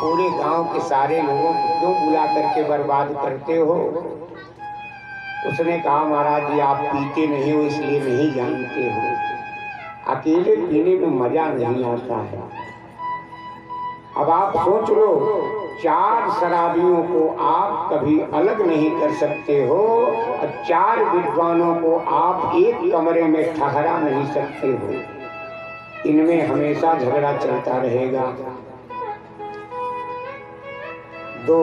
पूरे गांव के सारे लोगों को क्यों बुला करके बर्बाद करते हो? उसने कहा महाराज जी आप पीते नहीं हो इसलिए नहीं जानते हो, अकेले पीने में मजा नहीं आता है। अब आप सोच लो, 4 शराबियों को आप कभी अलग नहीं कर सकते हो और 4 विद्वानों को आप एक कमरे में ठहरा नहीं सकते हो, इनमें हमेशा झगड़ा चलता रहेगा। 2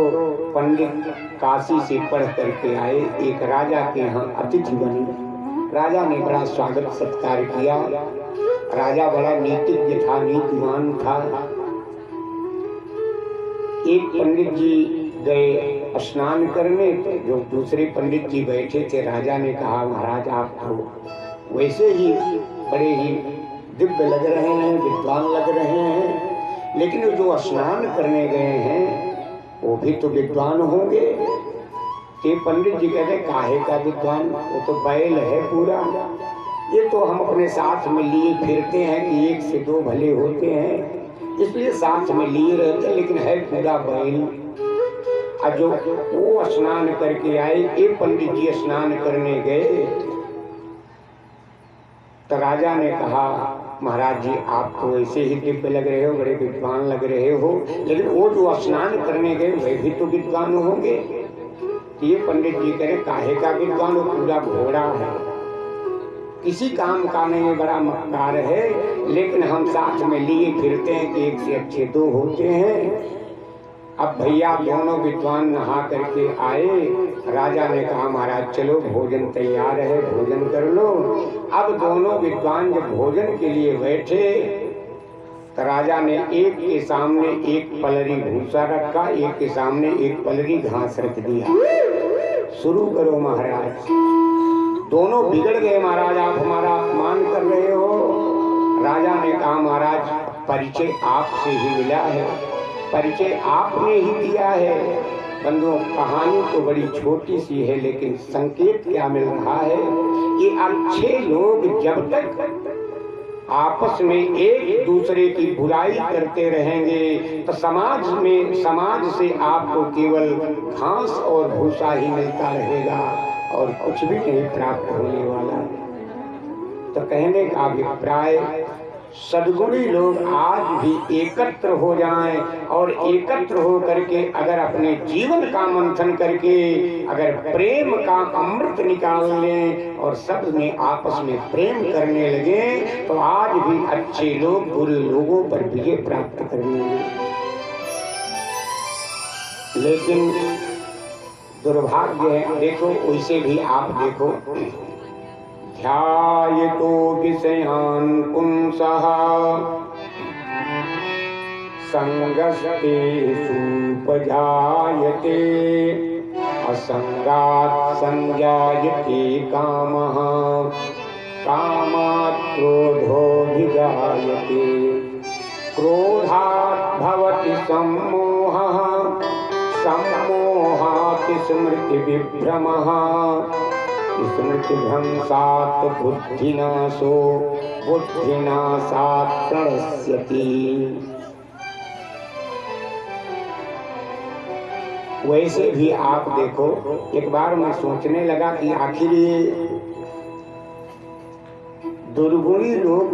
पंडित काशी से पढ़ करके आए, एक राजा के यहाँ अतिथि बने। राजा ने बड़ा स्वागत सत्कार किया। राजा बड़ा नीतिज्ञ था, नीतिवान था। एक पंडित जी गए स्नान करने, जो दूसरे पंडित जी बैठे थे, राजा ने कहा महाराज आप तो वैसे ही बड़े ही दिव्य लग रहे हैं, विद्वान लग रहे हैं, लेकिन वो जो स्नान करने गए हैं वो भी तो विद्वान होंगे। ते पंडित जी कहते काहे का विद्वान, वो तो बैल है पूरा, ये तो हम अपने साथ में लिए फिरते हैं कि 1 से 2 भले होते हैं इसलिए साथ में लिए रहते, लेकिन है पूरा बैल। और जो वो स्नान करके आए, एक पंडित जी स्नान करने गए, तो राजा ने कहा महाराज जी आप तो ऐसे ही दिव्य लग रहे हो, बड़े विद्वान लग रहे हो, लेकिन वो जो स्नान करने गए वे भी तो विद्वान होंगे। ये पंडित जी कह रहे काहे का विद्वान, वो पूरा घोड़ा है, किसी काम का नहीं, बड़ा मक्कार है, लेकिन हम साथ में लिए फिरते हैं कि 1 से अच्छे 2 होते हैं। अब भैया दोनों विद्वान नहा करके आए। राजा ने कहा महाराज चलो भोजन तैयार है, भोजन कर लो। अब दोनों विद्वान जब भोजन के लिए बैठे तो राजा ने एक के सामने एक पलरी भूसा रखा, एक के सामने एक पलरी घास रख दिया। शुरू करो महाराज। दोनों बिगड़ गए, महाराज आप हमारा अपमान कर रहे हो। राजा ने कहा महाराज परिचय आपसे ही मिला है, परिचय आपने ही दिया है। बंधुओं कहानी तो बड़ी छोटी सी है, लेकिन संकेत क्या मिल रहा है कि अच्छे लोग जब तक आपस में एक दूसरे की बुराई करते रहेंगे तो समाज से आपको केवल घास और भूसा ही मिलता रहेगा और कुछ भी नहीं प्राप्त होने वाला। तो कहने का अभिप्राय सद्गुणी लोग आज भी एकत्र हो जाएं और एकत्र हो करके अगर अपने जीवन का मंथन करके अगर प्रेम का अमृत निकाल लें और सब में आपस में प्रेम करने लगे तो आज भी अच्छे लोग बुरे लोगों पर विजय प्राप्त कर लेंगे। लेकिन दुर्भाग्य है, देखो वैसे भी आप देखो, ध्यायतो विषयान् पुंसः संगस्तेषु उपजायते असंगात् संजायते कामः कामात् क्रोधोऽभिजायते क्रोधात् भवति सम्मोहः सम्मोहात् स्मृतिविभ्रमः स्मृतिभ्रंशात् बुद्धिनाशो बुद्धिनाशात् प्रणश्यति। वैसे भी आप देखो, एक बार मैं सोचने लगा कि आखिर ये दुर्गुणी लोग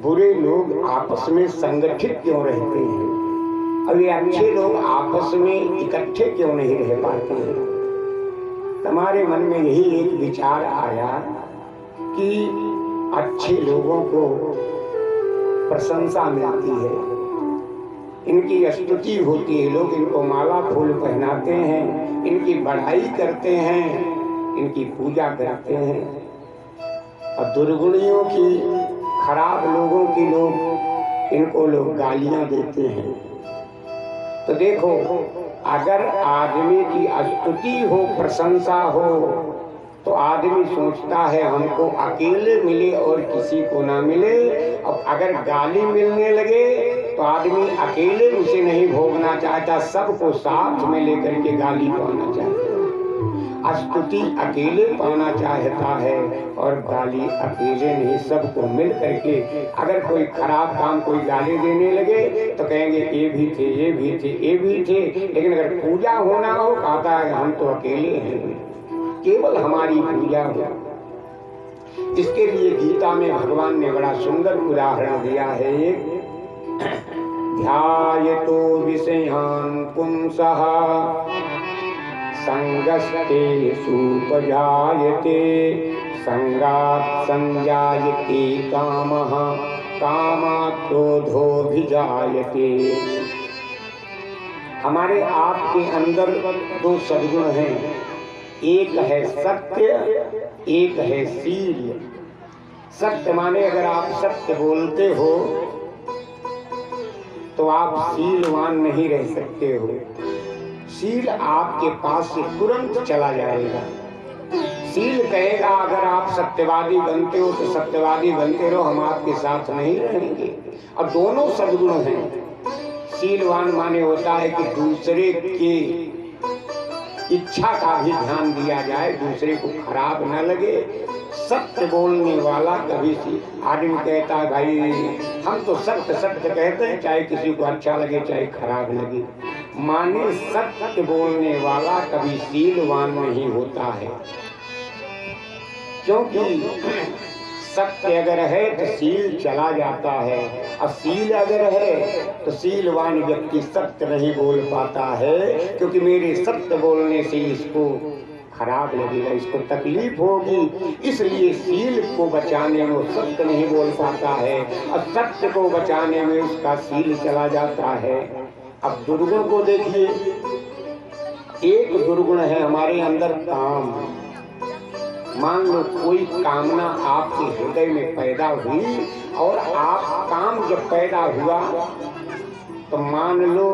बुरे लोग आपस में संगठित क्यों रहते हैं, अब ये अच्छे लोग आपस में इकट्ठे क्यों नहीं रह पाते हैं। हमारे मन में यही एक विचार आया कि अच्छे लोगों को प्रशंसा मिलती है, इनकी स्तुति होती है, लोग इनको माला फूल पहनाते हैं, इनकी बढ़ाई करते हैं, इनकी पूजा करते हैं। और दुर्गुणियों की, खराब लोगों की लोग इनको लोग गालियां देते हैं। तो देखो, अगर आदमी की स्तुति हो, प्रशंसा हो, तो आदमी सोचता है हमको अकेले मिले और किसी को ना मिले। और अगर गाली मिलने लगे तो आदमी अकेले उसे नहीं भोगना चाहता, सबको साथ में लेकर के गाली पाना चाहता। स्तुति अकेले पाना चाहता है और गाली अकेले नहीं, सबको मिल करके। अगर कोई खराब काम कोई गाली देने लगे तो कहेंगे ये भी थे, ये भी थे, ये भी थे, लेकिन अगर पूजा होना हो कहता है हम तो अकेले हैं, केवल हमारी पूजा हो। इसके लिए गीता में भगवान ने बड़ा सुंदर उदाहरण दिया है। ध्यायतो विषयान् पुंसः संगस्ते सुपजायते संगात् संजायते कामः कामात् क्रोधोऽभिजायते। हमारे आपके अंदर दो सद्गुण हैं, एक है सत्य, एक है शील। सत्य माने अगर आप सत्य बोलते हो तो आप शीलवान नहीं रह सकते हो। शील आपके पास से तुरंत चला जाएगा। शील कहेगा अगर आप सत्यवादी बनते हो तो सत्यवादी बनते रहो, हम आपके साथ नहीं रहेंगे। और दोनों सद्गुण हैं। शीलवान माने होता है कि दूसरे की इच्छा का भी ध्यान दिया जाए, दूसरे को खराब न लगे। सत्य बोलने वाला कभी सी आदमी कहता है भाई हम तो सत्य सत्य कहते हैं, चाहे किसी को अच्छा लगे चाहे खराब लगे। माने सत्य बोलने वाला कभी शीलवान नहीं होता है, क्योंकि सत्य अगर है तो शील चला जाता है, और शील अगर है तो शीलवान व्यक्ति सत्य नहीं बोल पाता है, क्योंकि मेरे सत्य बोलने से इसको खराब लगेगा, इसको तकलीफ होगी। इसलिए शील को बचाने में सत्य नहीं बोल पाता है, और सत्य को बचाने में उसका शील चला जाता है। अब दुर्गुण को देखिए। एक दुर्गुण है हमारे अंदर काम। मान लो कोई कामना आपके हृदय में पैदा हुई और आप काम जब पैदा हुआ तो मान लो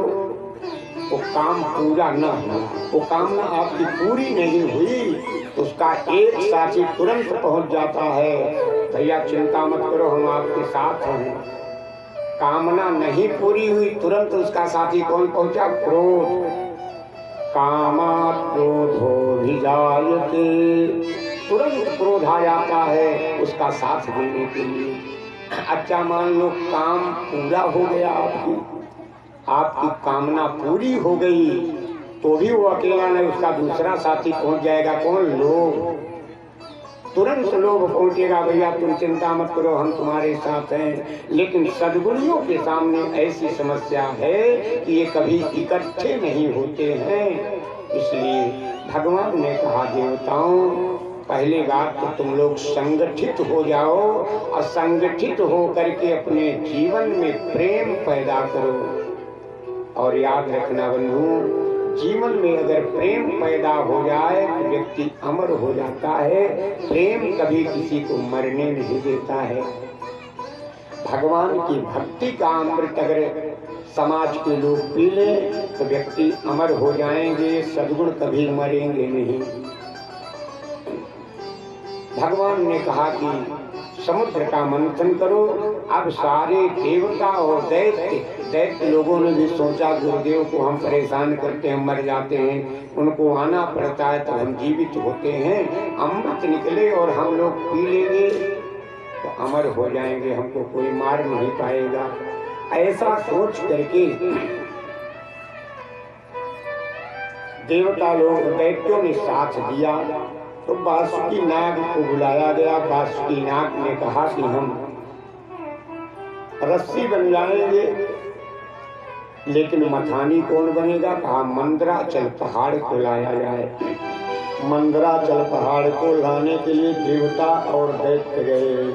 वो काम पूरा न हुआ, वो कामना आपकी पूरी नहीं हुई तो उसका एक साथी तुरंत पहुंच जाता है, भैया चिंता मत करो हम आपके साथ हैं। कामना नहीं पूरी हुई तुरंत उसका साथी कौन पहुंचा? क्रोध। कामात् क्रोधोऽभिजायते, तुरंत क्रोध आ जाता है उसका साथ देने के लिए। अच्छा मान लो काम पूरा हो गया, आपकी कामना पूरी हो गई तो भी वो अकेला नहीं, उसका दूसरा साथी पहुंच जाएगा। कौन? लोभ। तुरंत लोभ पहुंचेगा, भैया तुम चिंता मत करो हम तुम्हारे साथ हैं। लेकिन सद्गुणियों के सामने ऐसी समस्या है कि ये कभी इकट्ठे नहीं होते हैं। इसलिए भगवान ने कहा देवताओं पहली बात तो तुम लोग संगठित हो जाओ, और संगठित हो करके अपने जीवन में प्रेम पैदा करो। और याद रखना बंधु, जीवन में अगर प्रेम पैदा हो जाए तो व्यक्ति अमर हो जाता है। प्रेम कभी किसी को मरने नहीं देता है। भगवान की भक्ति का अमृत अगर समाज के लोग पी लें तो व्यक्ति अमर हो जाएंगे, सद्गुण कभी मरेंगे नहीं। भगवान ने कहा कि समुद्र का मंथन करो। अब सारे देवता और दैत्य लोगों ने भी सोचा गुरुदेव को हम परेशान करते हैं, मर जाते हैं, उनको आना पड़ता है तो हम जीवित होते हैं, अमृत निकले और हम लोग पी लेंगे तो अमर हो जाएंगे, हमको कोई मार नहीं पाएगा। ऐसा सोच करके देवता लोग दैत्यों ने साथ दिया तो बासुकी नाग को बुलाया गया। बासुकी नाग ने कहा कि हम रस्सी बन जाएंगे, लेकिन मथानी कौन बनेगा? कहा मंदराचल पहाड़ को लाया जाए। मंदराचल पहाड़ को लाने के लिए देवता और दैत्य गए।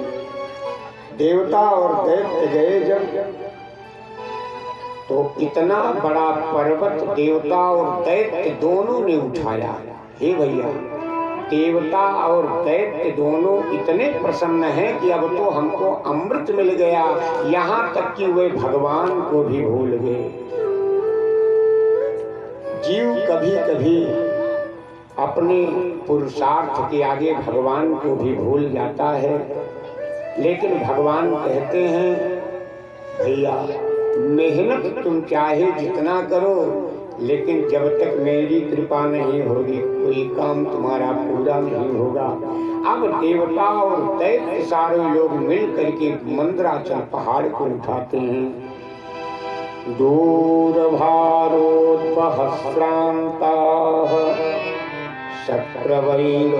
देवता और दैत्य गए जब तो इतना बड़ा पर्वत देवता और दैत्य दोनों ने उठाया। हे भैया, देवता और दैत्य दोनों इतने प्रसन्न हैं कि अब तो हमको अमृत मिल गया, यहाँ तक कि वे भगवान को भी भूल गए। जीव कभी कभी अपने पुरुषार्थ के आगे भगवान को भी भूल जाता है, लेकिन भगवान कहते हैं भैया मेहनत तुम चाहे जितना करो, लेकिन जब तक मेरी कृपा नहीं होगी कोई काम तुम्हारा पूरा नहीं होगा। अब देवता और दैत्य सारे लोग मिल करके मंदराचल पहाड़ को उठाते हैं। दूर भारोद्वहस्रान्ताः शक्रवैरोचनादयः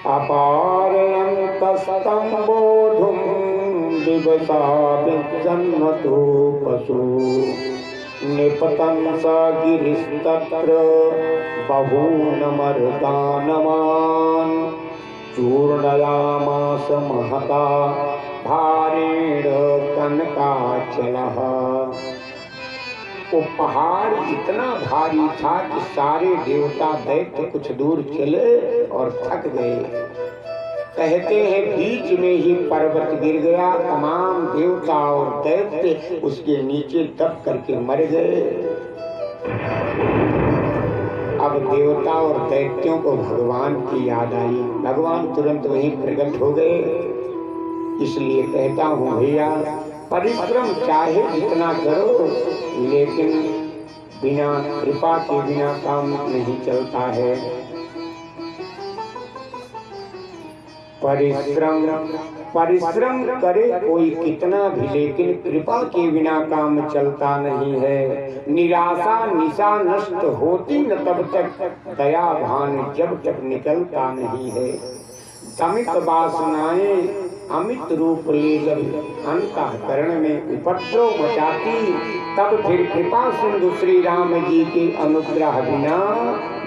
अपारयन्तस्तं बोधुं दिवसा विजन्मतो पशु निपतं स गिरिस्तत्र बहूनमर्दानमान् चूर्णयामास महता भारेण कनकाचलः। वो पहाड़ इतना भारी था कि सारे देवता दैत्य कुछ दूर चले और थक गए। कहते हैं बीच में ही पर्वत गिर गया, तमाम देवता और दैत्य उसके नीचे दब करके मर गए। अब देवता और दैत्यों को भगवान की याद आई। भगवान तुरंत वहीं प्रकट हो गए। इसलिए कहता हूँ भैया, परिश्रम चाहे जितना करो, लेकिन बिना कृपा के बिना काम नहीं चलता है। परिश्रम करे कोई कितना भी, लेकिन कृपा के बिना काम चलता नहीं है। निराशा निशा नष्ट होती न तब तक, दया भान जब तक निकलता नहीं है। दमित वासनाएं अमित रूप ले जब अंतःकरण में उपद्रव मचाती, तब फिर कृपा सिंधु श्री राम जी के अनुग्रह बिना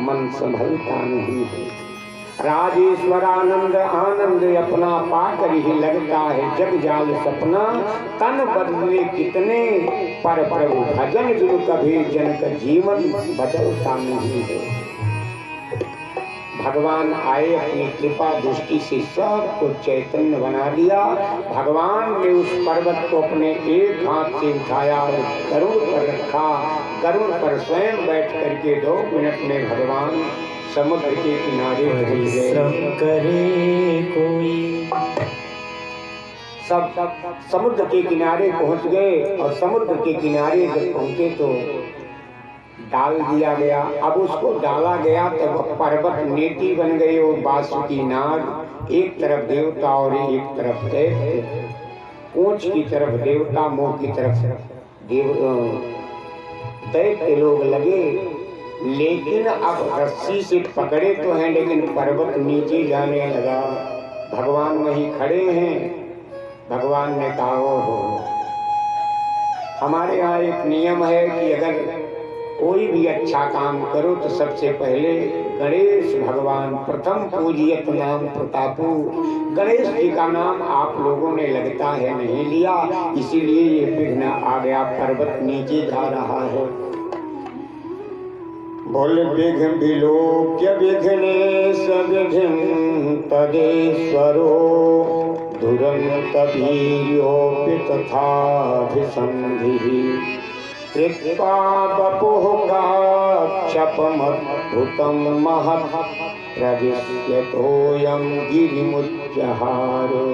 मन संभलता नहीं है। राजेश्वर आनंद आनंद अपना पाकर ही लगता है जग जाल सपना। तन बदले कितने पर प्रभु भजन बिनु कभी जन का जीवन बदलता नहीं है। भगवान आए, अपनी कृपा दृष्टि से सबको चैतन्य बना दिया। भगवान ने उस पर्वत को अपने एक हाथ से उठाया और गरुड़ पर रखा। गरुड़ पर स्वयं बैठ करके 2 मिनट में भगवान समुद्र के किनारे पहुंच गए। करे कोई सब समुद्र के किनारे पहुंच गए, और समुद्र के किनारे जब पहुंचे तो डाल दिया गया। अब उसको डाला गया तब पर्वत नेटी बन गई और बासुकी नाग, एक तरफ देवता और एक तरफ दैत्य। पूंछ की तरफ देवता, मुंह की तरफ दैत्य लोग लगे। लेकिन अब रस्सी से पकड़े तो हैं, लेकिन पर्वत नीचे जाने लगा। भगवान वहीं खड़े हैं। भगवान ने कहा, हो हमारे यहाँ एक नियम है कि अगर कोई भी अच्छा काम करो तो सबसे पहले गणेश भगवान प्रथम पूजियत नाम प्रतापु। गणेश जी का नाम आप लोगों ने लगता है नहीं लिया, इसीलिए ये विघ्न आ गया, पर्वत नीचे जा रहा है। बोल विघ्न विलोक्य विघ्नेश विघ्न तदेश्वरो दुरंत वीर्योऽपि तथाभिसन्धिः कृत्वा वपुः काक्षपमद्भुतं महत् प्रविश्यतोऽयं गिरिमुच्चहारो।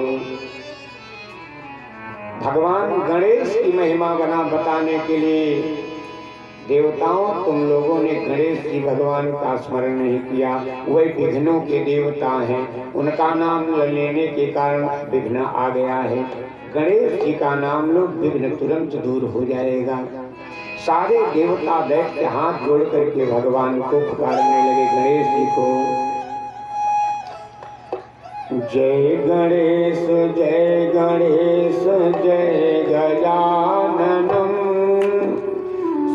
भगवान गणेश की महिमा बताने के लिए, देवताओं तुम लोगों ने गणेश जी भगवान का स्मरण नहीं किया। वही विघ्नों के देवता हैं, उनका नाम लेने के कारण विघ्न आ गया है। गणेश जी का नाम लो, विघ्न तुरंत दूर हो जाएगा। सारे देवता दैत्य हाथ जोड़ करके भगवान को पुकारने लगे, गणेश जी को। जय गणेश जय गणेश जय गजाननम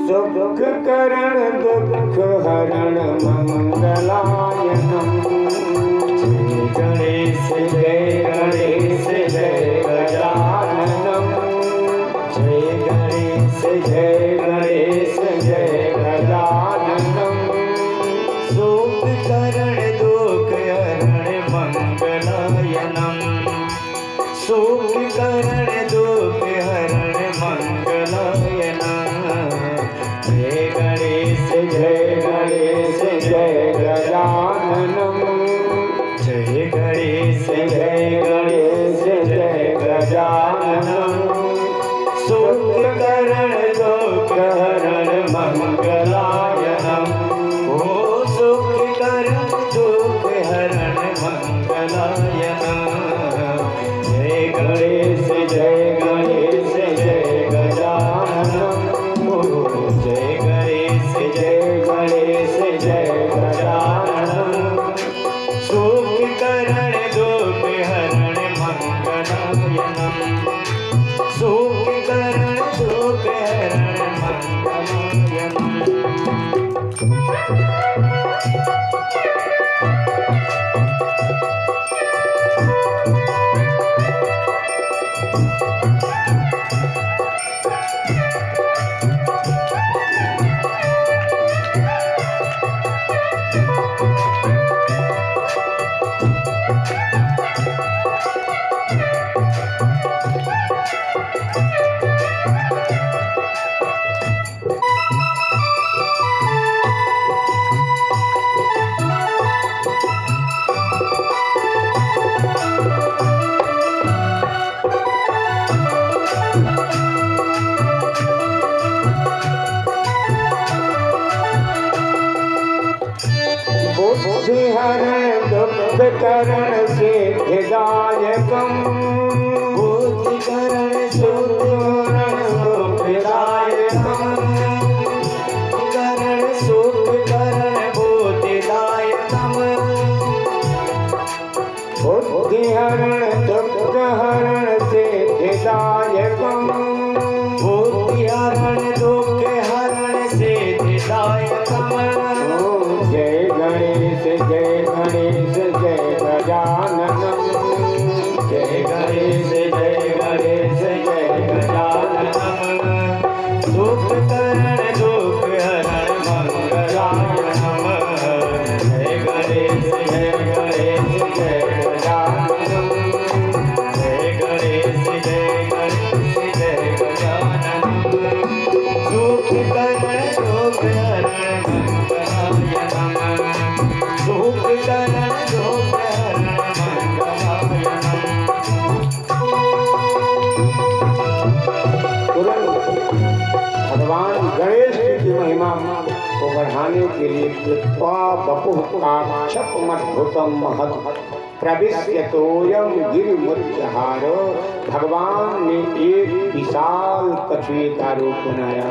सुख करण दुख हरण मंगलायनम। जय गणेश जय गणेश जय गजाननम जय गणेश जय गणेश जय गजाननम सुख करण दुख हरण मंगलायनम सुख करण दुख हरण मंगलायनम। जय गणेश जय गणेश जय गजाननम जय गणेश जय गणेश जय गजाननम सुख करण दुख हरण मंगलायनम। ओ सुख करण दुख हरण मंगलायनम। जय गणेश जय गणेश जय गजाननम। ओ जय गणेश जय गणेश जय गजाननम। सुख करण दुख हरण मंगलायनम। सुख करण दुख हरण मंगलायनम। बुद्धि हरण दुख करण सिद्धिदायकम। बुद्धि करण सुख बुद्धिदायकम। करण सुख करण बुद्धिदायकम। बुद्धि हरण दुख हरण सिद्धिदायकम। बुद्धि हरण दुख हरण सिद्धिदायकम। जय गणेश जय गणेश जय गजाननम। जय गणेश जय गणेश जय गजाननम। सुख करण दुख हरण मंगलायनम। जय गणेश जय गणेश जय गजाननम। जय गणेश जय गणेश जय गजाननम। सुख करण दुख हरण मंगलायनम। सुख करण दुख हरण मंगलायनम। तुरंत भगवान गणेश की महिमा को बढ़ाने के लिए कृत्वा बपुः काक्षपमद्भुतं महत् प्रविश्यतोऽयं गिरिमुच्चहार। भगवान ने एक विशाल कछुए का रूप बनाया।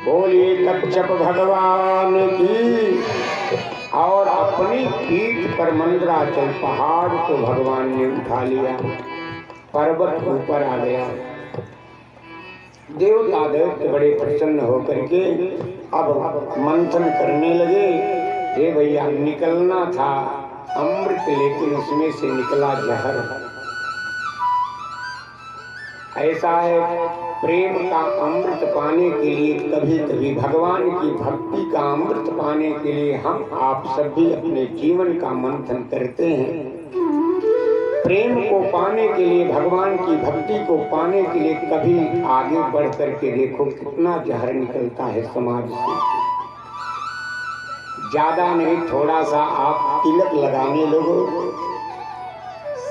बोलिए कच्छप भगवान की। और अपनी पीठ पर मंदराचल पहाड़ को भगवान ने उठा लिया। पर्वत ऊपर आ गया। देवता दैत्य बड़े प्रसन्न होकर के अब मंथन करने लगे। हे भैया, निकलना था अमृत, लेकिन उसमें से निकला जहर। ऐसा है, प्रेम का अमृत पाने के लिए कभी कभी भगवान की भक्ति का अमृत पाने के लिए हम आप सभी अपने जीवन का मंथन करते हैं। प्रेम को पाने के लिए, भगवान की भक्ति को पाने के लिए कभी आगे बढ़ करके देखो कितना जहर निकलता है समाज से। ज्यादा नहीं, थोड़ा सा आप तिलक लगाने लोगों,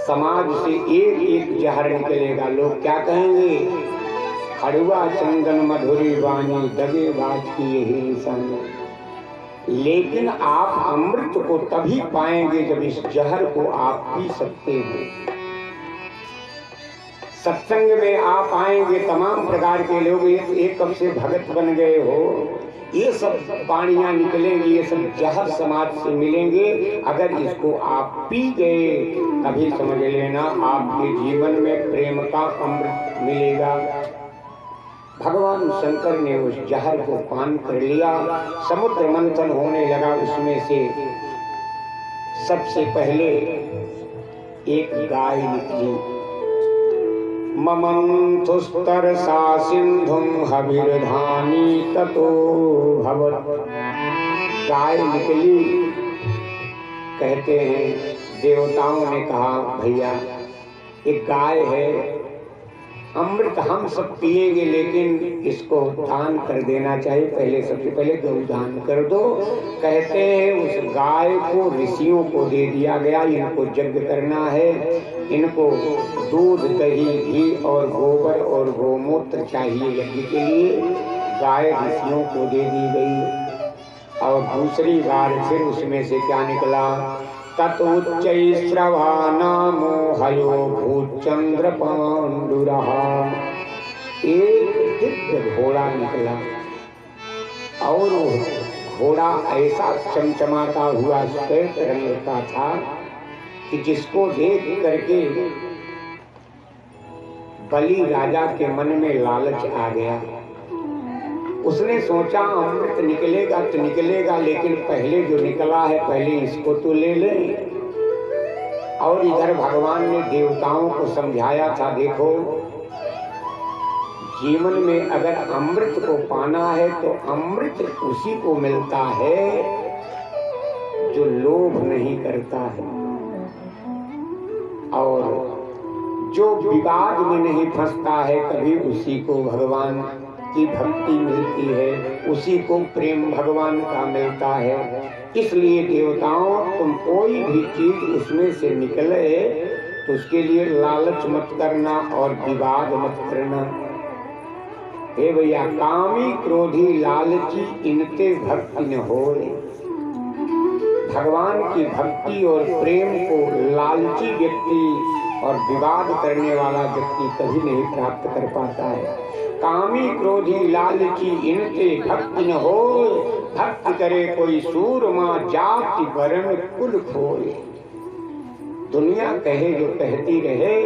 समाज से एक एक जहर निकलेगा। लोग क्या कहेंगे? खड़ुआ चंदन मधुरी वाणी दगे बाज की यही निशानी। लेकिन आप अमृत को तभी पाएंगे जब इस जहर को आप पी सकते हैं। सत्संग में आप आएंगे, तमाम प्रकार के लोग एक कब से भगत बन गए हो, ये सब पानियां निकलेंगी, ये सब जहर समाज से मिलेंगे। अगर इसको आप पी गए तभी समझ लेना आपके जीवन में प्रेम का अमृत मिलेगा। भगवान शंकर ने उस जहर को पान कर लिया। समुद्र मंथन होने लगा। उसमें से सबसे पहले एक गाय निकली। ममंथुस्तरसा सिंधुम हविर्धानी ततो भवत्। गाय निकली। कहते हैं देवताओं ने कहा, भैया एक गाय है, अमृत हम सब पिएंगे, लेकिन इसको दान कर देना चाहिए। पहले सबसे पहले गौदान कर दो। कहते हैं उस गाय को ऋषियों को दे दिया गया। इनको यज्ञ करना है, इनको दूध, दही, घी और गोबर और गोमूत्र चाहिए यज्ञ के लिए। गाय ऋषियों को दे दी गई और दूसरी बार फिर उसमें से क्या निकला? ततुच्चैस्रवानामो हयो भूचंद्र पांडुरः। एक दिव्य घोड़ा निकला और घोड़ा ऐसा चमचमाता हुआ श्वेत रंग का था कि जिसको देख करके बलि राजा के मन में लालच आ गया। उसने सोचा अमृत निकलेगा तो निकलेगा, लेकिन पहले जो निकला है पहले इसको तो ले लें। और इधर भगवान ने देवताओं को समझाया था, देखो जीवन में अगर अमृत को पाना है तो अमृत उसी को मिलता है जो लोभ नहीं करता है और जो विवाद में नहीं फंसता है, कभी उसी को भगवान की भक्ति मिलती है, उसी को प्रेम भगवान का मिलता है। इसलिए देवताओं, तुम कोई भी चीज उसमें से निकले तो उसके लिए लालच मत करना और विवाद मत करना। हे भैया, कामी क्रोधी लालची इनते भक्ति न होए। भगवान की भक्ति और प्रेम को लालची व्यक्ति और विवाद करने वाला व्यक्ति कभी नहीं प्राप्त कर पाता है। कामी क्रोधी लालची इनते भक्ति न होए। भक्ति करे कोई सूरमा, जाति वर्ण कुल खोए। दुनिया कहे जो कहती रहे,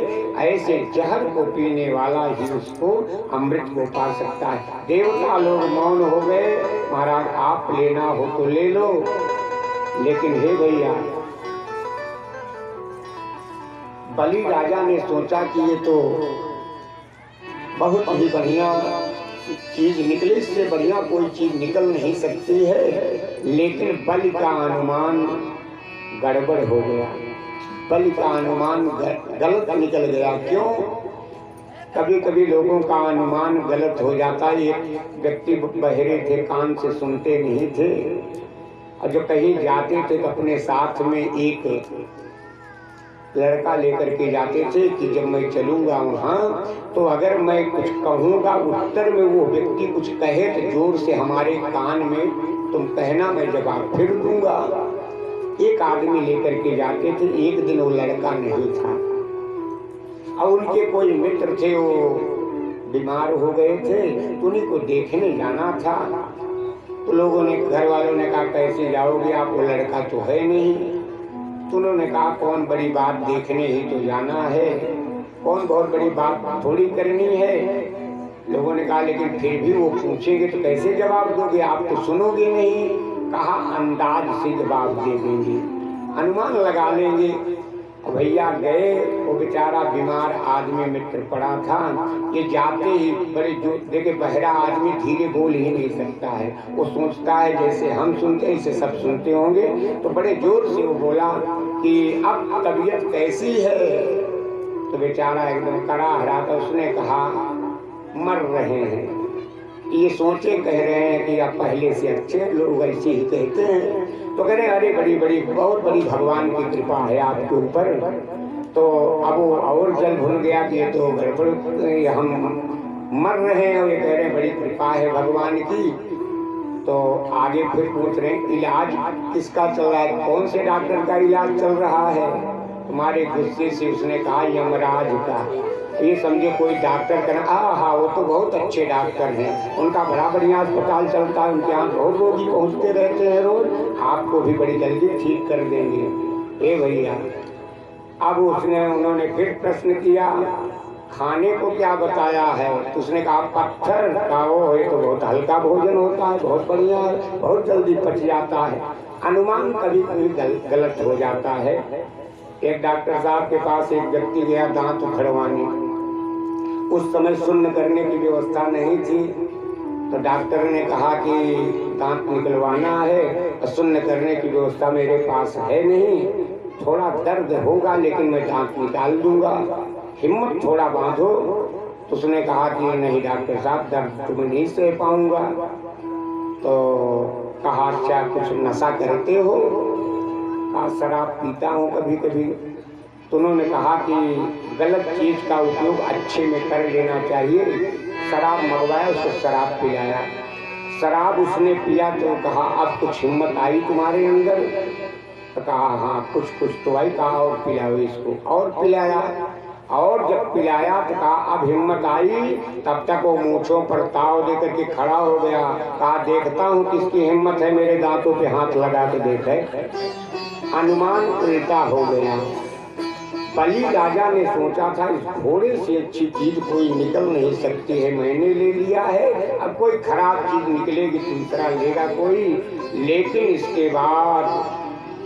ऐसे जहर को पीने वाला ही उसको अमृत को पा सकता है। देवता लोग मौन हो गए, महाराज आप लेना हो तो ले लो, लेकिन हे भैया, बलि राजा ने सोचा कि ये तो बहुत ही बढ़िया चीज निकली, इससे बढ़िया कोई चीज निकल नहीं सकती है। लेकिन बलि का अनुमान गड़बड़ हो गया, बलि का अनुमान गलत निकल गया। क्यों? कभी कभी लोगों का अनुमान गलत हो जाता है। एक व्यक्ति बहरे थे, कान से सुनते नहीं थे, और जो कहीं जाते थे तो अपने साथ में एक लड़का लेकर के जाते थे कि जब मैं चलूंगा वहाँ तो अगर मैं कुछ कहूँगा उत्तर में वो व्यक्ति कुछ कहे तो जोर से हमारे कान में तुम कहना, मैं जवाब फिर दूंगा। एक आदमी लेकर के जाते थे। एक दिन वो लड़का नहीं था और उनके कोई मित्र थे, वो बीमार हो गए थे, तो उन्हीं को देखने जाना था। तो लोगों ने, घर वालों ने कहा कैसे जाओगे आप, वो लड़का तो है नहीं। तो उन्होंने कहा कौन बड़ी बात, देखने ही तो जाना है, कौन बहुत बड़ी बात थोड़ी करनी है। लोगों ने कहा लेकिन फिर भी वो पूछेंगे तो कैसे जवाब दोगे, आप तो सुनोगे नहीं। कहा अंदाज से जवाब दे देंगे, अनुमान लगा लेंगे। भैया गए, वो बेचारा बीमार आदमी मित्र पड़ा था। ये जाते ही बड़े जो देखे, बहरा आदमी धीरे बोल ही नहीं सकता है, वो सोचता है जैसे हम सुनते हैं इसे सब सुनते होंगे। तो बड़े जोर से वो बोला कि अब तबीयत कैसी है। तो बेचारा एकदम कराहरा था। उसने कहा मर रहे हैं। ये सोचे कह रहे हैं कि आप पहले से अच्छे, लोग ऐसे ही कहते हैं। तो कह रहे अरे बड़ी बड़ी बहुत बड़ी भगवान की कृपा है आपके ऊपर। तो अब वो और जल भूल गया कि ये तो गड़बड़, हम मर रहे हैं और ये कह रहे हैं बड़ी कृपा है भगवान की। तो आगे फिर पूछ रहे हैं इलाज किसका चल रहा है, कौन से डॉक्टर का इलाज चल रहा है। तुम्हारे गुस्से से उसने कहा यमराज का। ये समझे कोई डॉक्टर करना, हाँ वो तो बहुत अच्छे डॉक्टर हैं, उनका बड़ा बढ़िया अस्पताल चलता है, उनके यहाँ बहुत रोगी पहुँचते रहते हैं रोज, आपको भी बड़ी जल्दी ठीक कर देंगे। ए भैया, अब उन्होंने फिर प्रश्न किया खाने को क्या बताया है। तो उसने कहा पत्थर का वो है तो बहुत हल्का भोजन होता है, बहुत बढ़िया है, बहुत जल्दी पच जाता है। अनुमान कभी कभी गलत हो जाता है। एक डॉक्टर साहब के पास एक व्यक्ति गया दांत उखड़वाने। उस समय शून्य करने की व्यवस्था नहीं थी, तो डॉक्टर ने कहा कि दांत निकलवाना है और शून्य करने की व्यवस्था मेरे पास है नहीं, थोड़ा दर्द होगा लेकिन मैं दांत निकाल दूंगा, हिम्मत थोड़ा बांधो। तो उसने कहा कि नहीं डॉक्टर साहब, दर्द तो मैं नहीं सह पाऊंगा। तो कहा क्या कुछ नशा करते हो? शराब पीता हूँ कभी कभी। तो उन्होंने कहा कि गलत चीज का उपयोग अच्छे में कर लेना चाहिए। शराब मंगवाया, उसको शराब पिलाया। शराब उसने पिया तो कहा अब कुछ हिम्मत आई तुम्हारे अंदर? तो कहा हाँ कुछ कुछ तो आई। कहा और पिलाओ इसको, और पिलाया। और जब पिलाया तो कहा अब हिम्मत आई। तब तक वो मूंछों पर ताव देकर के खड़ा हो गया। कहा देखता हूँ किसकी हिम्मत है मेरे दांतों पे हाथ लगा के देखे। अनुमान उल्टा हो गया। बलि राजा ने सोचा था इस घोड़े से अच्छी चीज कोई निकल नहीं सकती है, मैंने ले लिया है, अब कोई खराब चीज निकलेगी दूसरा लेगा कोई। लेकिन इसके बाद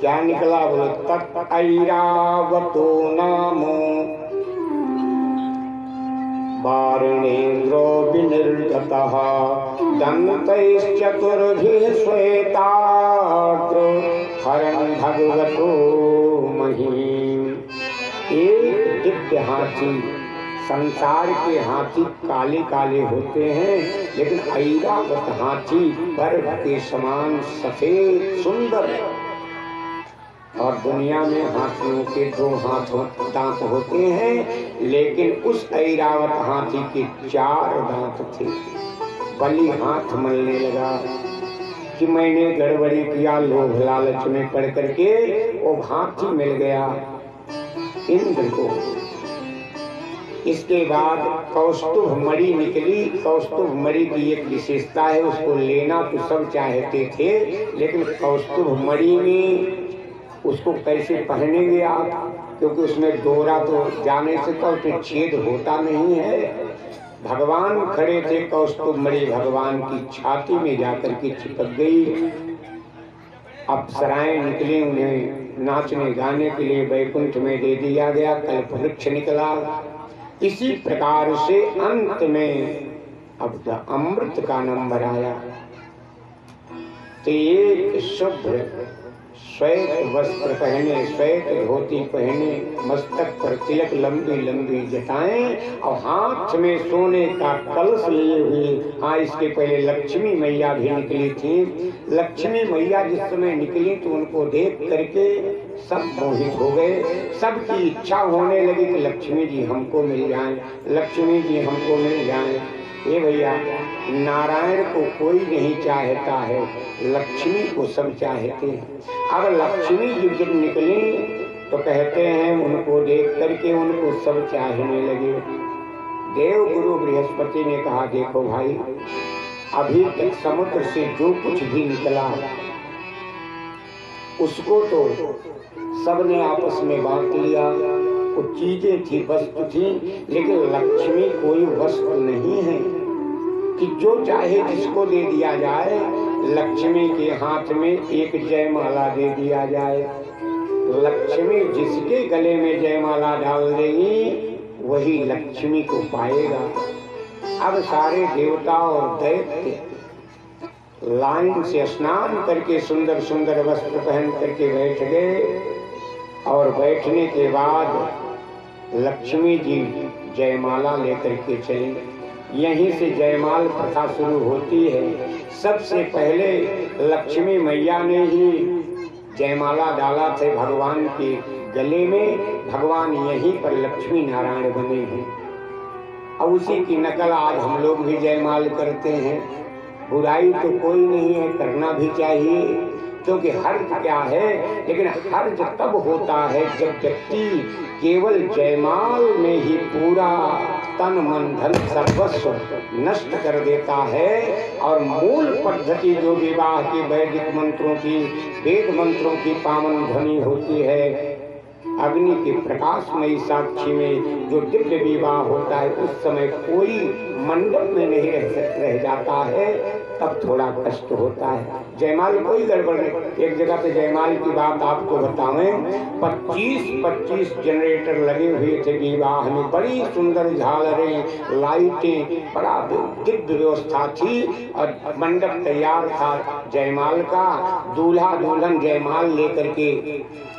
क्या निकला? बोले तत् ऐरावतो नामो वारणेन्द्रो विनिर्गतः दन्तैश्चतुर्भिः श्वेतार्द्र हरन् भगवतो महीम्। एक दिव्य हाथी, संसार के हाथी काले काले होते हैं, लेकिन ऐरावत हाथी बर्फ के समान सफेद सुंदर। और दुनिया में हाथियों के 2 दांत होते हैं, लेकिन उस ऐरावत हाथी के 4 दांत थे। बलि हाथ मलने लगा कि मैंने गड़बड़ी किया, लोभ लालच में पड़ करके वो हाथी मिल गया इंद्र को। इसके बाद कौस्तुभ मणि निकली। कौस्तुभ मणि की एक विशेषता है, उसको लेना तो सब चाहते थे, लेकिन कौस्तुभ मणि में उसको कैसे पहनेंगे आप? क्योंकि उसमें डोरा तो जाने से तो उसमें छेद होता नहीं है। भगवान खड़े थे, कौस्तुभ मणि भगवान की छाती में जाकर के चिपक गई। अप्सराएं निकली, उन्हें नाचने गाने के लिए वैकुंठ में दे दिया गया। कल्पवृक्ष निकला। इसी प्रकार से अंत में अब अमृत का नंबर आया। तो एक शुभ्र श्वेत वस्त्र पहने, श्वेत धोती पहने, मस्तक पर तिलक, लंबी लंबी जटाएं और हाथ में सोने का कलश लिए हुए। हाँ, इसके पहले लक्ष्मी मैया भी निकली थी। लक्ष्मी मैया जिस समय निकली तो उनको देख करके सब मोहित हो गए। सबकी इच्छा होने लगी कि लक्ष्मी जी हमको मिल जाएं, लक्ष्मी जी हमको मिल जाएं। ये भैया, नारायण को कोई नहीं चाहता है, लक्ष्मी को सब चाहते हैं। अब लक्ष्मी जी जब निकली तो कहते हैं उनको देख करके उनको सब चाहने लगे। देव गुरु बृहस्पति ने कहा देखो भाई, अभी तक समुद्र से जो कुछ भी निकला उसको तो सबने आपस में बांट लिया। वो चीजें थी, वस्तु थी, लेकिन लक्ष्मी कोई वस्तु नहीं है कि जो चाहे जिसको दे दिया जाए। लक्ष्मी के हाथ में एक जयमाला दे दिया जाए, लक्ष्मी जिसके गले में जयमाला डाल देगी वही लक्ष्मी को पाएगा। अब सारे देवता और दैत्य लाइन से स्नान करके सुंदर सुंदर वस्त्र पहन करके बैठ गए। और बैठने के बाद लक्ष्मी जी जयमाला लेकर के चली। यहीं से जयमाल प्रथा शुरू होती है। सबसे पहले लक्ष्मी मैया ने ही जयमाला डाला थे भगवान के गले में। भगवान यहीं पर लक्ष्मी नारायण बने हैं। अब उसी की नकल आज हम लोग भी जयमाल करते हैं। बुराई तो कोई नहीं है, करना भी चाहिए, क्योंकि हर्ज क्या है, लेकिन हर्ज तब होता है जब व्यक्ति केवल जयमाल में ही पूरा तन मन धन सर्वस्व नष्ट कर देता है। और मूल पद्धति जो विवाह के वैदिक मंत्रों की, वेद मंत्रों की पावन ध्वनि होती है, अग्नि के प्रकाशमयी साक्षी में जो दिव्य विवाह होता है, उस समय कोई मंडप में नहीं रह जाता है, तब थोड़ा कष्ट होता है। जयमाल कोई गड़बड़ नहीं। एक जगह पे जयमाल की बात आपको बतावें, 25 जनरेटर लगे हुए थे विवाह में, बड़ी सुंदर झालरें, लाइटें, बड़ा दिव्य व्यवस्था थी और मंडप तैयार था जयमाल का। दूल्हा दुल्हन जयमाल लेकर के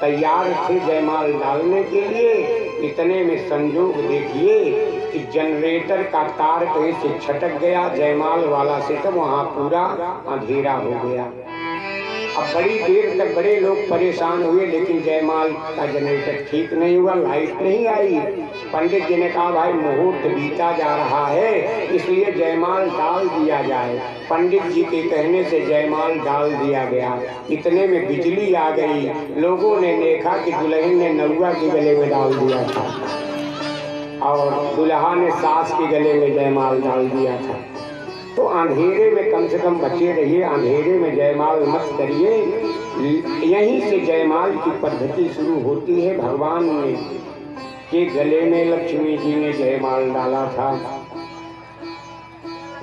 तैयार थे जयमाल डालने के लिए। इतने में संजोग देखिए कि जनरेटर का तार कहीं से छटक गया जयमाल वाला से, तब वहाँ पूरा अंधेरा हो गया। अब बड़ी देर तक बड़े लोग परेशान हुए, लेकिन जयमाल का जनरेटर ठीक नहीं हुआ, लाइट नहीं आई। पंडित जी ने कहा भाई मुहूर्त बीता जा रहा है, इसलिए जयमाल डाल दिया जाए। पंडित जी के कहने से जयमाल डाल दिया गया। इतने में बिजली आ गई। लोगों ने देखा कि दुल्हन ने नौआ के गले में डाल दिया था और दुल्हा ने सास के गले में जयमाल डाल दिया था। तो अंधेरे में कम से कम बचे रहिए, अंधेरे में जयमाल मत करिए। यहीं से जयमाल की पद्धति शुरू होती है। भगवान ने के गले में लक्ष्मी जी ने जयमाल डाला था।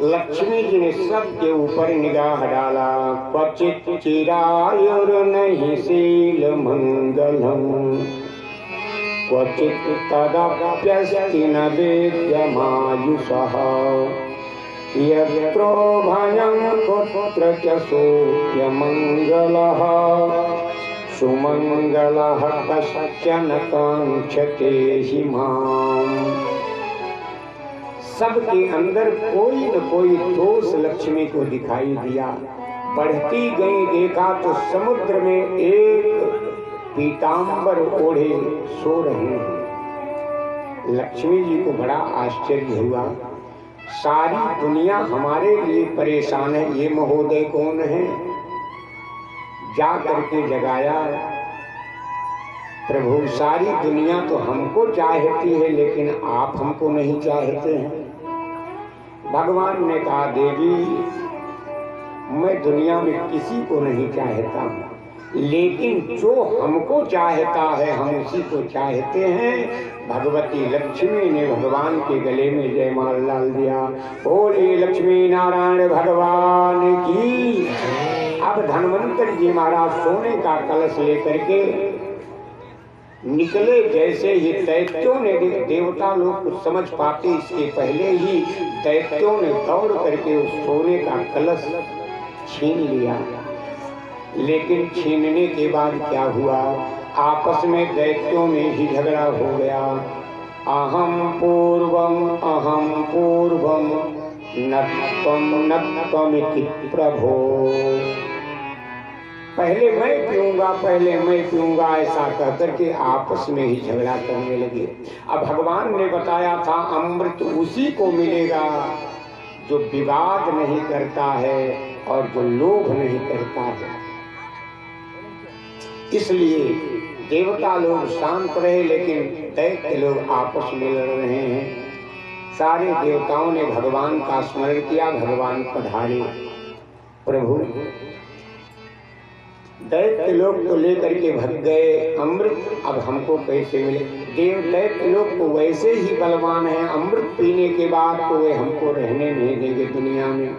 लक्ष्मी जी ने सबके ऊपर निगाह डाला। क्वचित चिरायुर्नहि शील मंगलम क्वचित तदप्यस्ति न वेद्यमायुषः यत्रो भयं पुत्र च सोऽप्यमङ्गलः सुमङ्गलः कश्चन काङ्क्षते हि माम्। सबके अंदर कोई न कोई दोष लक्ष्मी को दिखाई दिया। बढ़ती गई, देखा तो समुद्र में एक पीतांबर ओढ़े सो रहे हैं। लक्ष्मी जी को बड़ा आश्चर्य हुआ। सारी दुनिया हमारे लिए परेशान है, ये महोदय कौन है? जा करके जगाया। प्रभु सारी दुनिया तो हमको चाहती है, लेकिन आप हमको नहीं चाहते हैं। भगवान ने कहा देवी मैं दुनिया में किसी को नहीं चाहता हूँ, लेकिन जो हमको चाहता है हम उसी को चाहते हैं। भगवती लक्ष्मी ने भगवान के गले में जयमाल डाल दिया। बोले लक्ष्मी नारायण भगवान की। अब धन्वंतरी जी महाराज सोने का कलश लेकर के निकले। जैसे ही दैत्यों ने, देवता लोग कुछ समझ पाते इसके पहले ही दैत्यों ने दौड़ करके उस सोने का कलश छीन लिया। लेकिन छीनने के बाद क्या हुआ? आपस में दैत्यों में ही झगड़ा हो गया। अहम पूर्वम नत्वमिति प्रभो। पहले मैं पीऊंगा ऐसा कहकर के आपस में ही झगड़ा करने लगे। अब भगवान ने बताया था अमृत उसी को मिलेगा जो विवाद नहीं करता है और जो लोभ नहीं करता है। इसलिए देवता लोग शांत रहे, लेकिन दैत्य लोग आपस में लड़ रहे हैं। सारे देवताओं ने भगवान का स्मरण किया। भगवान पधारे। प्रभु दैत्य लोग तो लेकर के भग गए अमृत, अब हमको कैसे मिले? दैत्य लोग तो वैसे ही बलवान हैं, अमृत पीने के बाद तो वे हमको रहने नहीं देंगे दुनिया में।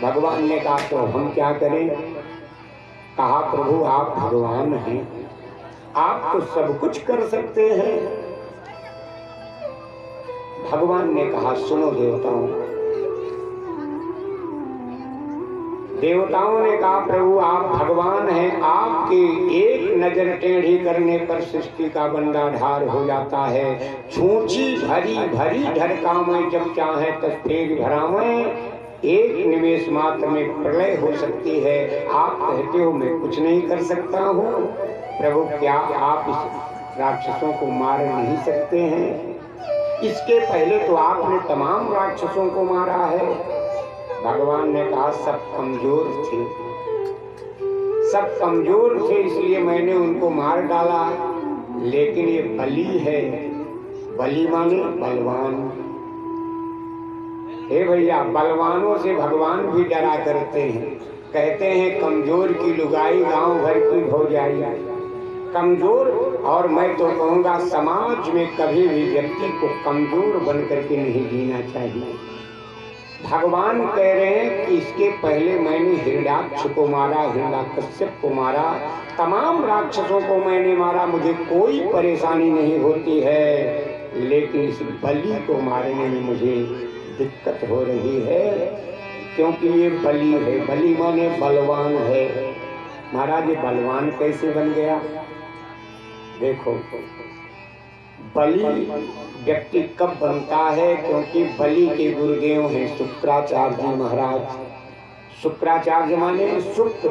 भगवान ने कहा तो हम क्या करें? कहा प्रभु आप भगवान हैं, आप तो सब कुछ कर सकते हैं। भगवान ने कहा सुनो देवताओं ने कहा प्रभु आप भगवान हैं, आपके एक नजर टेढ़ी करने पर सृष्टि का बंडाढार हो जाता है। छूची भरी भरी ढरका में जब चाहे तब फेर भरा में एक निमेष मात्र में प्रलय हो सकती है। आप कहते हो मैं कुछ नहीं कर सकता हूँ। प्रभु क्या आप इस राक्षसों को मार नहीं सकते हैं? इसके पहले तो आपने तमाम राक्षसों को मारा है। भगवान ने कहा सब कमजोर थे इसलिए मैंने उनको मार डाला। लेकिन ये बलि है, बलि माने बलवान। हे भैया बलवानों से भगवान भी डरा करते हैं। कहते हैं कमजोर की लुगाई गांव भर की हो जाए। कमजोर, और मैं तो कहूँगा समाज में कभी भी व्यक्ति को कमजोर बन करके नहीं जीना चाहिए। भगवान कह रहे हैं कि इसके पहले मैंने हिरण्याक्ष को मारा, हिरण्याकश्यप को मारा, तमाम राक्षसों को मैंने मारा, मुझे कोई परेशानी नहीं होती है। लेकिन इस बलि को मारने में मुझे दिक्कत हो रही है, क्योंकि ये बलि है। बलि माने बलवान है। महाराज ये बलवान कैसे बन गया? देखो बलि व्यक्ति कब बनता है? क्योंकि बलि के गुरुदेव हैं शुक्राचार्य जी महाराज। शुक्राचार्य माने शुक्र,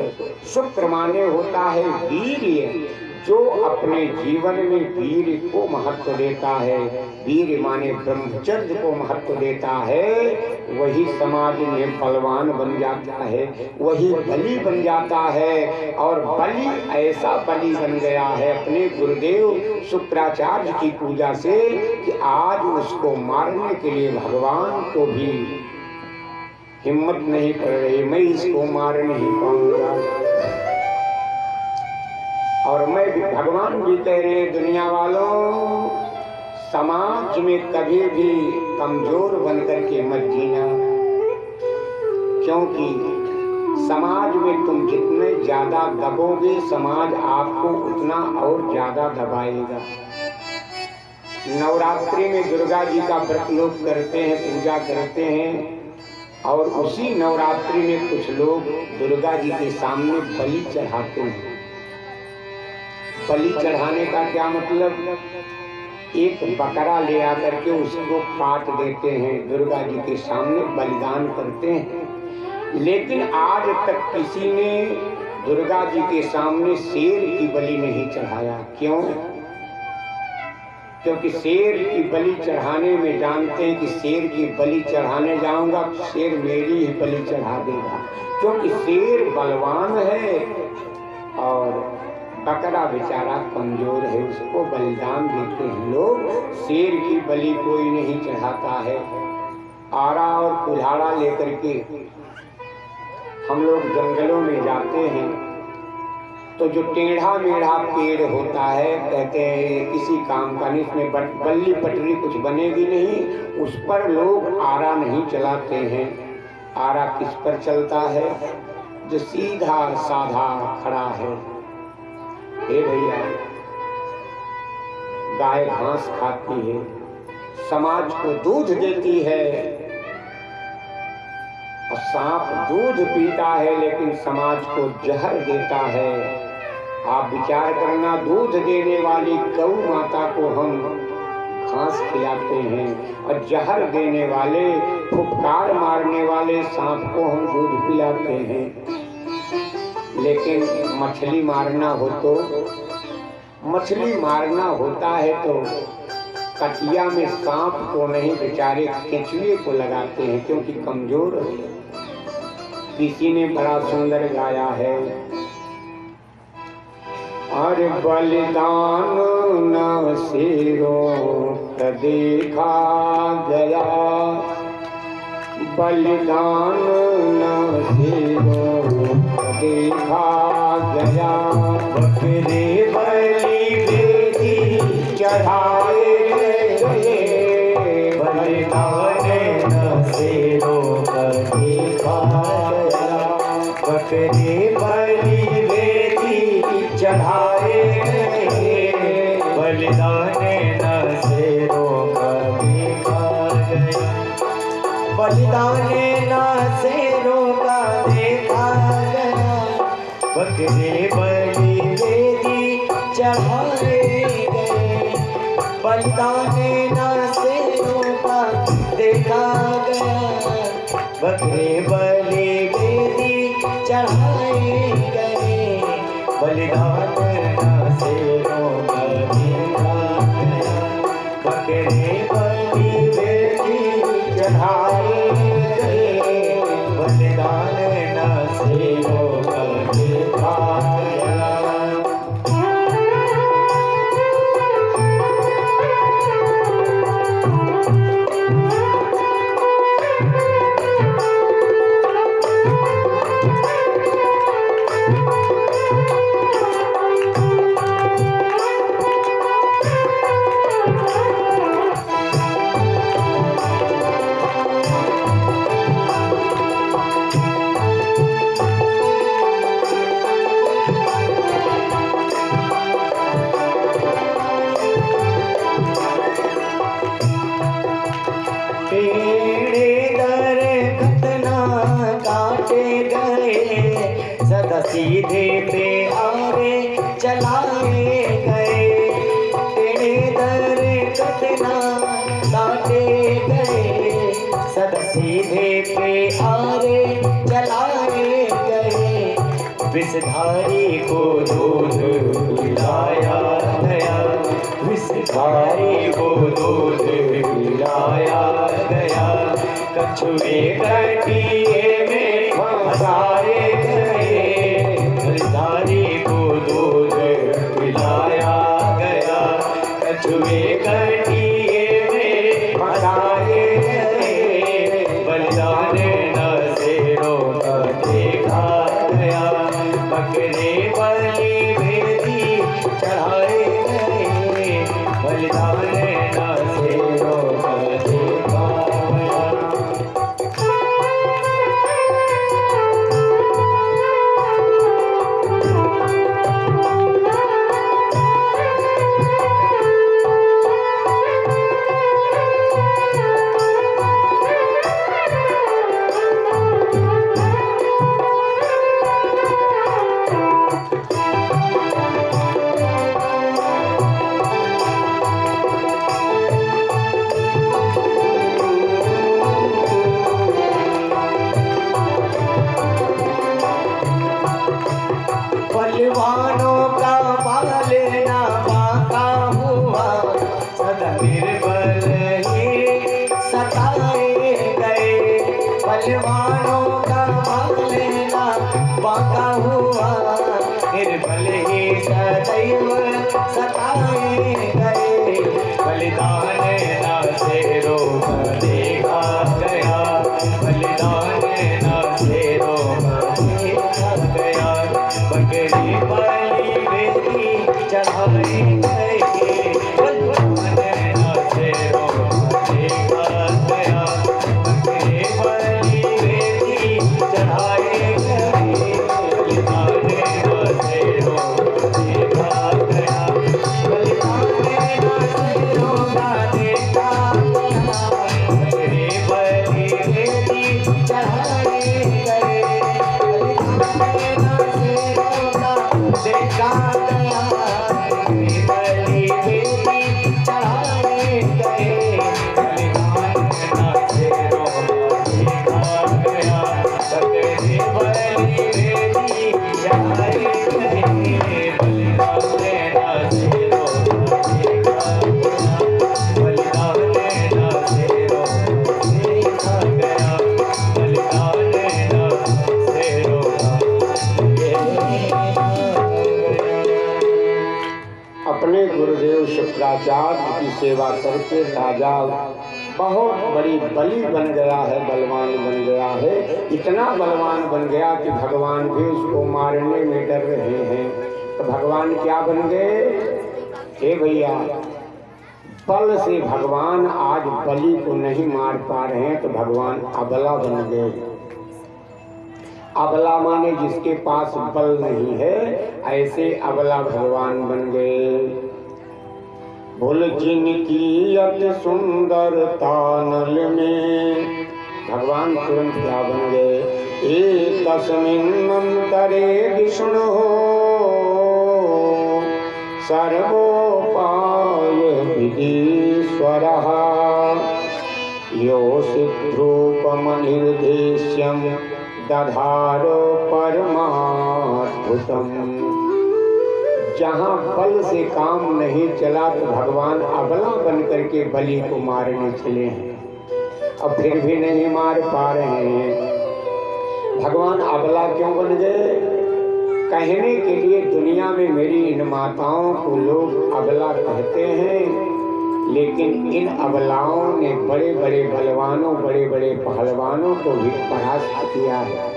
शुक्र माने होता है वीर्य। जो अपने जीवन में वीर्य को महत्व देता है, वीर्य माने ब्रह्मचर्य को महत्व देता है, वही समाज में बलवान बन जाता है, वही बलि बन जाता है। और बलि ऐसा बलि बन गया है अपने गुरुदेव शुक्राचार्य की पूजा से कि आज उसको मारने के लिए भगवान को भी हिम्मत नहीं पड़ रही, मैं इसको मार नहीं पाऊंगा। और मैं भी, भगवान भी कह रहे हैं दुनिया वालों, समाज में कभी भी कमजोर बनकर के मत जीना, क्योंकि समाज में तुम जितने ज्यादा दबोगे समाज आपको उतना और ज्यादा दबाएगा। नवरात्रि में दुर्गा जी का व्रत लोग करते हैं, पूजा करते हैं, और उसी नवरात्रि में कुछ लोग दुर्गा जी के सामने बलि चढ़ाते हैं। बलि चढ़ाने का क्या मतलब? एक बकरा ले आकर के उसको काट देते हैं, दुर्गा जी के सामने बलिदान करते हैं। लेकिन आज तक किसी ने दुर्गा जी के सामने शेर की बलि नहीं चढ़ाया। क्यों? क्योंकि शेर की बलि चढ़ाने में जानते हैं कि शेर की बलि चढ़ाने जाऊंगा शेर मेरी ही बलि चढ़ा देगा, क्योंकि शेर बलवान है और बकरा बेचारा कमजोर है, उसको बलिदान देते हैं लोग। शेर की बलि कोई नहीं चढ़ाता है। आरा और कुल्हाड़ा लेकर के हम लोग जंगलों में जाते हैं तो जो टेढ़ा मेढ़ा पेड़ होता है, कहते हैं किसी काम का नहीं, इसमें बल्ली पटरी कुछ बनेगी नहीं, उस पर लोग आरा नहीं चलाते हैं। आरा किस पर चलता है? जो सीधा साधा खड़ा है। हे भैया, गाय घास खाती है, समाज को दूध देती है, और सांप दूध पीता है लेकिन समाज को जहर देता है। आप विचार करना, दूध देने वाली गौ माता को हम घास खिलाते हैं और जहर देने वाले, फुफकार मारने वाले सांप को हम दूध पिलाते हैं। लेकिन मछली मारना हो तो, मछली मारना होता है तो कटिया में सांप को नहीं, बेचारे केंचुए को लगाते हैं, क्योंकि कमजोर है। किसी ने बड़ा सुंदर गाया है, अरे बलिदान न शेरों का देखा गया, बलिदान न शेरों का देखा गया, बकरे बलि बेदी चढ़ाए गए, बलिदान न शेरों का देखा गया, बकरे बलि बेदी चढ़ाए गए, बलिदान न शेरों का देखा गया, बलिदान न शेरों का देखा गया, बकरे बलि बेदी चढ़ाए गए, बलिदान न शेरों का देखा गया, बकरे बलि बेदी चढ़ाए गए, बलिदान न शेरों का देखा गया, बकरे बलि बेदी चढ़ाए गए, बलिदान न शेरों का देखा गया। सीधे पे आरे चलाए गए, तेरे दर कतना काटे गए, सदा सीधे के आरे जलाए गए, विषधारी को दूध पिलाया गया, विषधारी को दूध पिलाया गया। कछुए कटिए में फंसाए गए, विषधारी को दूध पिलाया गया। कछुए कटिए में फंसाए गए, बलिदान न शेरों का देखा गया। बकरे बलि भेदी चढ़ाए गए, बलिदान न शेरों का देखा गया। बलवानों का पालना बाका हुआ, सदा निर्बल ही सताए गए। बलवानों का पालना बाका हुआ, निर्बल ही सदैव सताए गए। बलिदान न शेरों का देखा गया, बलिदान न शेरों का देखा गया। बकरी बलि भेदी चढ़ाए गए, बलिदान न शेरों का देखा गया। बकरी बलि भेदी चढ़ाए गए, बलिदान न शेरों का देखा गया। बलिदान न शेरों का देखा गया, बकरी बलि भेदी चढ़ाए गए, बलिदान न शेरों का देखा गया। बकरी बलि भेदी चढ़ाए गए, बलिदान न शेरों का देखा गया। बकरी बलि भेदी चढ़ाए गए, बलिदान न शेरों का देखा गया, बलिदान न शेरों का देखा गया, बलिदान न शेरों का देखा गया। अपने गुरुदेव शुक्राचार्य की सेवा करके राजा बहुत बड़ी बलि बन गया है, बलवान बन गया है। इतना बलवान बन गया कि भगवान भी उसको मारने में डर रहे हैं। तो भगवान क्या बन गए? हे भैया, बल से भगवान आज बलि को नहीं मार पा रहे हैं, तो भगवान अबला बन गए। अबला माने जिसके पास बल नहीं है, ऐसे अबला भगवान बन गए। बोल जिनकी अति सुंदरता नल में, भगवान तुरंत क्या बन गए? एक तस्मिन् अंतरे विष्णु सर्वोपाय विधीश्वरः, यो सिद्धरूपमनिर्देश्यं दधारो परमाद्भुतम्। जहाँ बल से काम नहीं चला तो भगवान अबला बन करके बलि को मारने चले हैं, अब फिर भी नहीं मार पा रहे हैं। भगवान अबला क्यों बन गए? कहने के लिए दुनिया में मेरी इन माताओं को लोग अबला कहते हैं, लेकिन इन अबलाओं ने बड़े बड़े बलवानों, बड़े बड़े पहलवानों को भी परास्त किया है।